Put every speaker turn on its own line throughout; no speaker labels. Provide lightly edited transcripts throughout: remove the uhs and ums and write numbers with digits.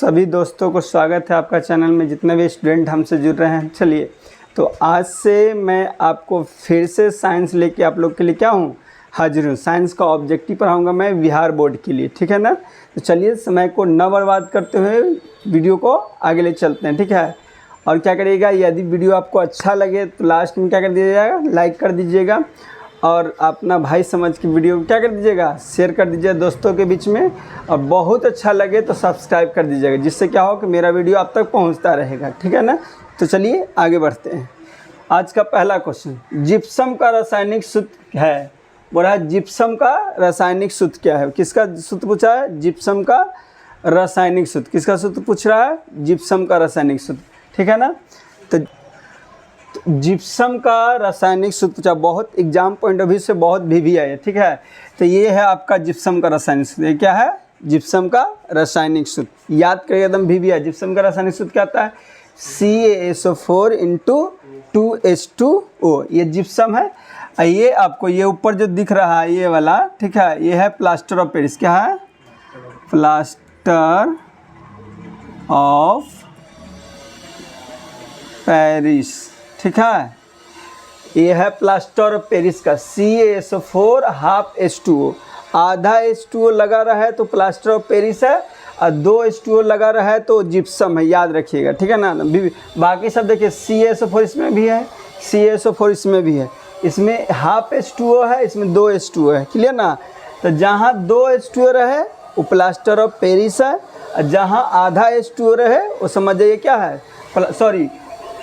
सभी दोस्तों को स्वागत है आपका चैनल में, जितने भी स्टूडेंट हमसे जुड़ रहे हैं। चलिए, तो आज से मैं आपको फिर से साइंस लेके आप लोग के लिए क्या हूँ, हाजिर हूँ। साइंस का ऑब्जेक्टिव पढ़ाऊँगा मैं बिहार बोर्ड के लिए, ठीक है ना। तो चलिए, समय को न बर्बाद करते हुए वीडियो को आगे ले चलते हैं, ठीक है। और क्या करिएगा, यदि वीडियो आपको अच्छा लगे तो लास्ट में क्या कर दीजिएगा, लाइक कर दीजिएगा। और अपना भाई समझ के वीडियो को क्या कर दीजिएगा, शेयर कर दीजिए दोस्तों के बीच में। और बहुत अच्छा लगे तो सब्सक्राइब कर दीजिएगा, जिससे क्या हो कि मेरा वीडियो आप तक पहुंचता रहेगा, ठीक है ना। तो चलिए आगे बढ़ते हैं। आज का पहला क्वेश्चन, जिप्सम का रासायनिक सूत्र है। बोला जिप्सम का रासायनिक सूत्र क्या है। किसका सूत्र पूछा है, जिप्सम का रासायनिक सूत्र। किसका सूत्र पूछ रहा है, जिप्सम का रासायनिक सूत्र, ठीक है ना। तो जिप्सम का रासायनिक सूत्र पूछा, बहुत एग्जाम पॉइंट ऑफ व्यू से बहुत भी आया, ठीक है। तो ये है आपका जिप्सम का रासायनिक सूत्र। ये क्या है, जिप्सम का रासायनिक सूत्र। याद करिए एकदम भी आया। जिप्सम का रासायनिक सूत्र क्या आता है, CaSO4 × 2H2O। ये जिप्सम है। ये आपको ये ऊपर जो दिख रहा है ये वाला, ठीक है, ये है प्लास्टर ऑफ पेरिस। क्या है, प्लास्टर ऑफ पेरिस, ठीक है। ये है प्लास्टर ऑफ पेरिस का CaSO4 ½ H2O। आधा H2O लगा रहा है तो प्लास्टर ऑफ पेरिस है, और 2 H2O लगा रहा है तो जिप्सम है। याद रखिएगा, ठीक है ना। बाकी सब देखिए, CaSO4 इसमें भी है, CaSO4 इसमें भी है, इसमें ½ H2O है, इसमें 2 H2O है। क्लियर ना। तो जहाँ 2 H2O रहे वो प्लास्टर ऑफ पेरिस है, और जहाँ आधा H2O रहे वो समझ जाइए क्या है, सॉरी,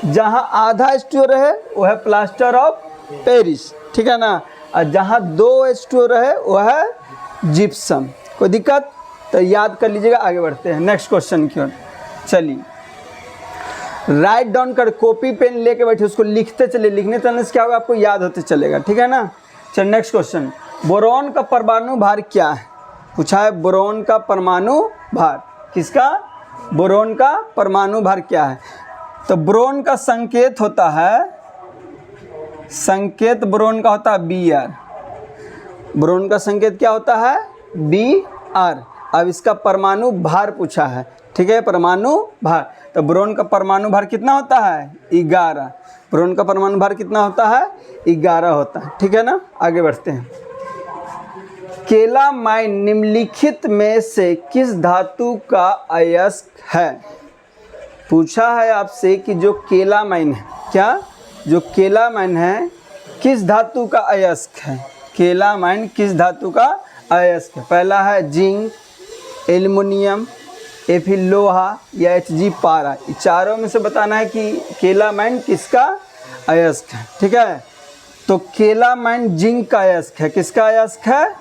जहाँ आधा H2O रहे वो है प्लास्टर ऑफ पेरिस, ठीक है ना। और जहाँ 2 H2O रहे वो है जिप्सम। कोई दिक्कत, तो याद कर लीजिएगा। आगे बढ़ते हैं नेक्स्ट क्वेश्चन की ओर। चलिए, राइट डाउन कर, कॉपी पेन लेके बैठे, उसको लिखते चलिए। लिखने चलने से क्या होगा, आपको याद होते चलेगा, ठीक है ना। चलिए नेक्स्ट क्वेश्चन, बोरॉन का परमाणु भार क्या है। पूछा है बोरॉन का परमाणु भार। किसका, बोरॉन का परमाणु भार क्या है। तो बोरॉन का संकेत होता है, संकेत बोरॉन का होता है Br। बोरॉन का संकेत क्या होता है, Br। अब इसका परमाणु भार पूछा है, ठीक है, परमाणु भार। तो बोरॉन का परमाणु भार कितना होता है, 11। बोरॉन का परमाणु भार कितना होता है, 11 होता है, ठीक है ना। आगे बढ़ते हैं। केलामाइन निम्नलिखित में से किस धातु का अयस्क है। पूछा है आपसे कि जो केलामाइन है, क्या, जो केलामाइन है किस धातु का अयस्क है। केलामाइन किस धातु का अयस्क है। पहला है जिंक, एल्युमिनियम, या फिर लोहा, या Hg पारा। ये चारों में से बताना है कि केलामाइन किसका अयस्क है, ठीक है। तो केलामाइन जिंक का अयस्क है। किसका अयस्क है,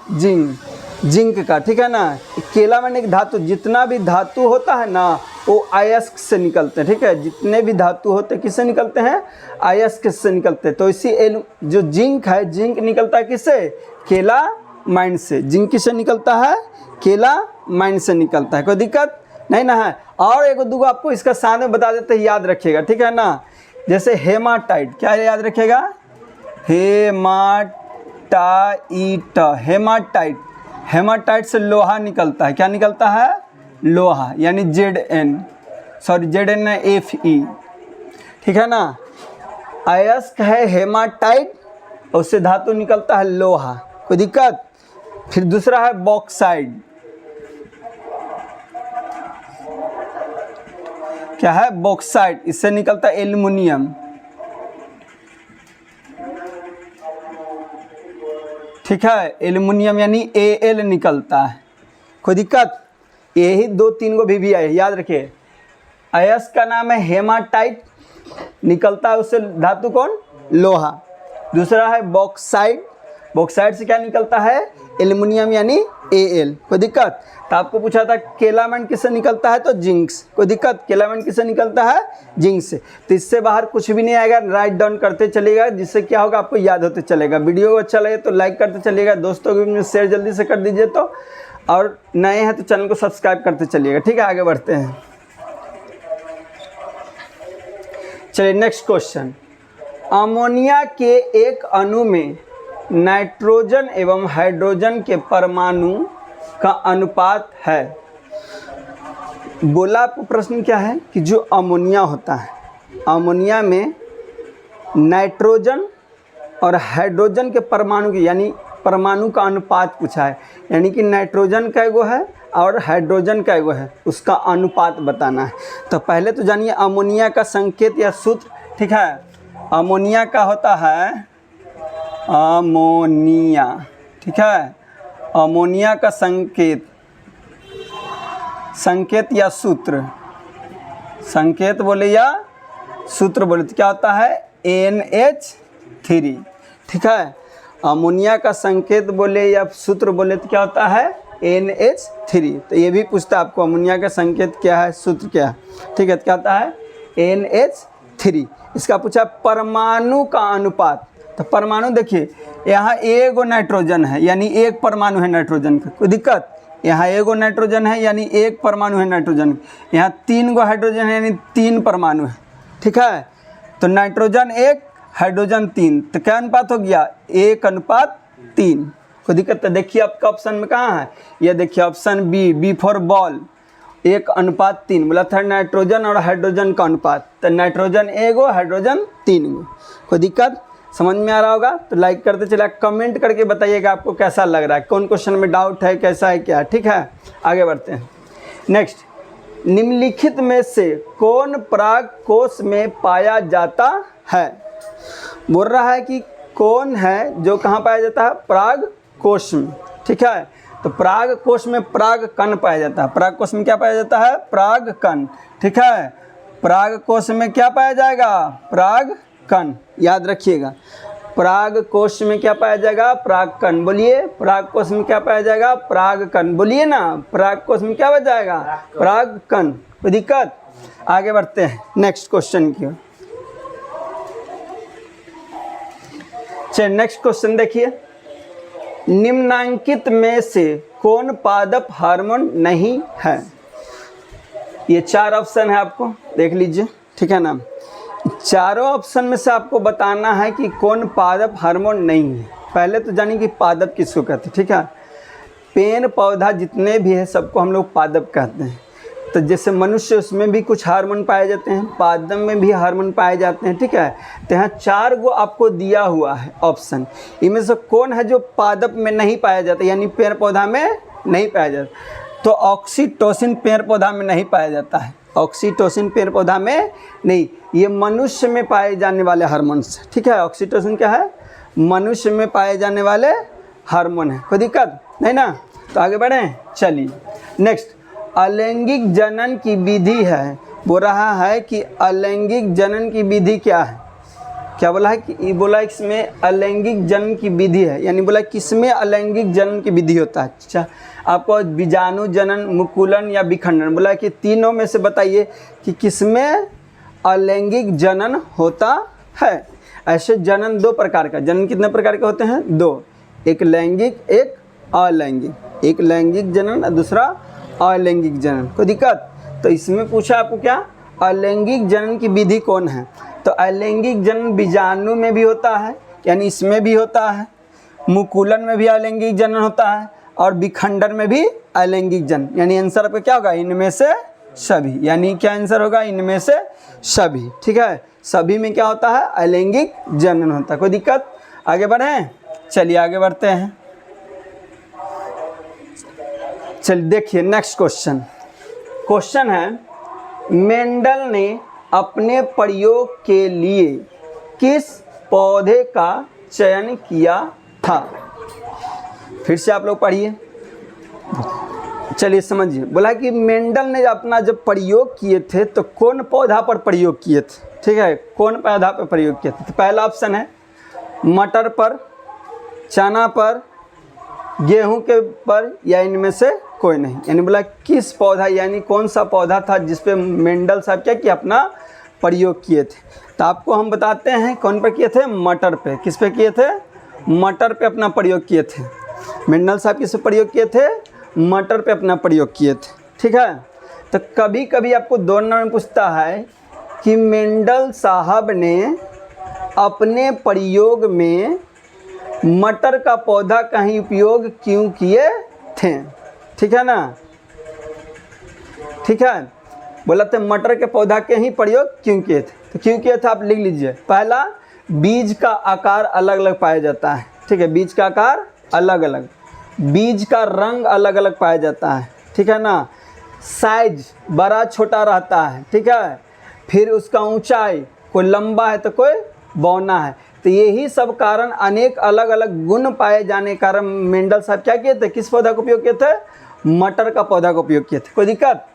जिंक का, ठीक है ना। केलामाइन एक धातु, जितना भी धातु होता है ना वो अयस्क से निकलते हैं, ठीक है। जितने भी धातु होते हैं किससे निकलते हैं, अयस्क से निकलते हैं। तो इसी जो जिंक है, जिंक निकलता है किससे, केलामाइन से। जिंक किससे निकलता है, केलामाइन से निकलता है। कोई दिक्कत नहीं ना है। और एक दो आपको इसका साथ में बता देते हैं, याद रखिएगा, ठीक है ना। जैसे हेमाटाइट, क्या याद रखिएगा, हेमाटाइट से लोहा निकलता है। क्या निकलता है, लोहा, यानी Zn है Fe, ठीक है ना। अयस्क है हेमाटाइट, और उससे धातु निकलता है लोहा। कोई दिक्कत। फिर दूसरा है बॉक्साइड। क्या है, बॉक्साइड, इससे निकलता है एल्युमिनियम, ठीक है। एल्युमिनियम यानी Al निकलता है। कोई दिक्कत। यही 2-3 को भी आए, याद रखिए। अयस्क का नाम है हेमाटाइट, निकलता है उससे धातु कौन, लोहा। दूसरा है बॉक्साइड, बॉक्साइड से क्या निकलता है, एल्युमिनियम यानी Al। कोई दिक्कत। तो आपको पूछा था केलामाइन किससे निकलता है, तो जिंक। कोई दिक्कत, केलामाइन किससे निकलता है, जिंक से। तो इससे बाहर कुछ भी नहीं आएगा। राइट डाउन करते चलिएगा, जिससे क्या होगा, आपको याद होते चलेगा। वीडियो अच्छा लगे तो लाइक करते चलिएगा, दोस्तों के बीच शेयर जल्दी से कर दीजिए। तो और नए हैं तो चैनल को सब्सक्राइब करते चलिएगा, ठीक है। आगे बढ़ते हैं। चलिए नेक्स्ट क्वेश्चन, अमोनिया के एक अणु में नाइट्रोजन एवं हाइड्रोजन के परमाणु का अनुपात है। बोला आपको प्रश्न क्या है कि जो अमोनिया होता है, अमोनिया में नाइट्रोजन और हाइड्रोजन के परमाणु की यानी परमाणु का अनुपात पूछा है, यानी कि नाइट्रोजन का एगो है और हाइड्रोजन का एगो है, उसका अनुपात बताना है। तो पहले तो जानिए अमोनिया का संकेत या सूत्र, ठीक है। अमोनिया का होता है अमोनिया, ठीक है। अमोनिया का संकेत या सूत्र, संकेत बोले या सूत्र बोले तो क्या होता है NH3, ठीक है। अमोनिया का संकेत बोले या सूत्र बोले तो क्या होता है NH3। तो ये भी पूछता है आपको अमोनिया का संकेत क्या है, सूत्र क्या है, ठीक है। तो क्या होता है NH3। इसका पूछा परमाणु का अनुपात। तो परमाणु देखिए यहाँ एगो नाइट्रोजन है यानी एक परमाणु है नाइट्रोजन का, कोई दिक्कत। यहाँ एगो नाइट्रोजन है यानी एक परमाणु है नाइट्रोजन, यहाँ 3 गो हाइड्रोजन है यानी 3 परमाणु है, ठीक है। तो नाइट्रोजन 1 हाइड्रोजन 3, तो क्या अनुपात हो गया 1:3। कोई दिक्कत। तो देखिए आपका ऑप्शन में कहाँ है, ये देखिए ऑप्शन बी फॉर बॉल, 1:3 बोला था नाइट्रोजन और हाइड्रोजन का अनुपात। तो नाइट्रोजन 1 गो हाइड्रोजन 3 गो। कोई दिक्कत, समझ में आ रहा होगा तो लाइक करते चला, कमेंट करके बताइएगा आपको कैसा लग रहा है, कौन क्वेश्चन में डाउट है, कैसा है क्या, ठीक है। आगे बढ़ते हैं। नेक्स्ट, निम्नलिखित में से कौन पराग कोश में पाया जाता है। बोल रहा है कि कौन है जो कहाँ पाया जाता है, पराग कोश में, ठीक है। तो पराग कोश में पराग कण पाया जाता है। पराग कोश में क्या पाया जाता है, पराग कण, ठीक है। पराग कोश में क्या पाया जाएगा, पराग कण, याद रखिएगा। पराग कोश में क्या पाया जाएगा, पराग कण। बोलिए पराग कोश में क्या पाया जाएगा, पराग कण। बोलिए ना, पराग कोश में क्या पाया जाएगा, पराग कण। कोई दिक्कत। आगे बढ़ते हैं नेक्स्ट क्वेश्चन की ओर। चलिए नेक्स्ट क्वेश्चन देखिए, निम्नांकित में से कौन पादप हार्मोन नहीं है। ये 4 ऑप्शन है, आपको देख लीजिए, ठीक है ना। चारों ऑप्शन में से आपको बताना है कि कौन पादप हार्मोन नहीं है। पहले तो जानिए कि पादप किसको कहते हैं, ठीक है। पेड़ पौधा जितने भी है सबको हम लोग पादप कहते हैं। तो जैसे मनुष्य, उसमें भी कुछ हार्मोन पाए जाते हैं, पादप में भी हार्मोन पाए जाते हैं, ठीक है। तो यहाँ 4 गो आपको दिया हुआ है ऑप्शन, इनमें से कौन है जो पादप में नहीं पाया जाता, यानी पेड़ पौधा में नहीं पाया जाता। तो ऑक्सीटोसिन पेड़ पौधा में नहीं पाया जाता है, ऑक्सीटोसिन पेड़ पौधा में नहीं, ये मनुष्य में पाए जाने वाले हार्मोन्स, ठीक है। ऑक्सीटोसिन क्या है, मनुष्य में पाए जाने वाले हार्मोन है। कोई दिक्कत नहीं ना। तो आगे बढ़ें, चलिए नेक्स्ट, अलैंगिक जनन की विधि है। बोल रहा है कि अलैंगिक जनन की विधि क्या है, क्या बोला है कि बोला इसमें अलैंगिक जनन की विधि है, यानी बोला किसमें अलैंगिक जनन की विधि होता है। अच्छा, आपको बीजाणु जनन, मुकुलन या विखंडन, बोला कि तीनों में से बताइए कि किसमें अलैंगिक जनन होता है। ऐसे जनन 2 प्रकार का, जनन कितने प्रकार के होते हैं, 2, एक लैंगिक एक अलैंगिक। एक लैंगिक जनन और दूसरा अलैंगिक जनन। कोई दिक्कत। तो इसमें पूछा आपको क्या, अलैंगिक जनन की विधि कौन है। तो अलैंगिक जनन बीजाणु में भी होता है, यानी इसमें भी होता है, मुकुलन में भी अलैंगिक जनन होता है, और विखंडन में भी अलैंगिक जनन। यानी आंसर आपका क्या होगा, इनमें से सभी। यानी क्या आंसर होगा, इनमें से सभी, ठीक है। सभी में क्या होता है, अलैंगिक जनन होता है। कोई दिक्कत। आगे बढ़ें, चलिए आगे बढ़ते हैं। चलिए देखिए नेक्स्ट क्वेश्चन। क्वेश्चन है, मेंडल ने अपने प्रयोग के लिए किस पौधे का चयन किया था। फिर से आप लोग पढ़िए, चलिए समझिए। बोला कि मेंडल ने अपना जब प्रयोग किए थे तो कौन पौधा पर प्रयोग किए थे, ठीक है, कौन पौधा पर प्रयोग किए थे। तो पहला ऑप्शन है मटर पर, चना पर, गेहूं के पर, या इनमें से कोई नहीं। यानी बोला किस पौधा, यानी कौन सा पौधा था जिस पे मेंडल साहब क्या किया, अपना प्रयोग किए थे। तो आपको हम बताते हैं कौन पर किए थे, मटर पे। किस पे किए थे, मटर पे अपना प्रयोग किए थे। मेंडल साहब किस पे प्रयोग किए थे, मटर पे अपना प्रयोग किए थे, ठीक है। तो कभी कभी आपको 2 नंबर में पूछता है कि मेंडल साहब ने अपने प्रयोग में मटर का पौधा का ही उपयोग क्यों किए थे, ठीक है ना, ठीक है। बोला था मटर के पौधा के ही प्रयोग क्यों किए थे, तो क्यों किए थे आप लिख लीजिए। पहला, बीज का आकार अलग अलग पाया जाता है, ठीक है, बीज का आकार अलग अलग, बीज का रंग अलग अलग पाया जाता है, ठीक है ना, साइज बड़ा छोटा रहता है, ठीक है, फिर उसका ऊंचाई कोई लंबा है तो कोई बौना है। तो यही सब कारण, अनेक अलग अलग गुण पाए जाने के कारण मेंडल साहब क्या किए थे, किस पौधा का उपयोग किए थे, मटर का पौधा का उपयोग किए थे। कोई दिक्कत?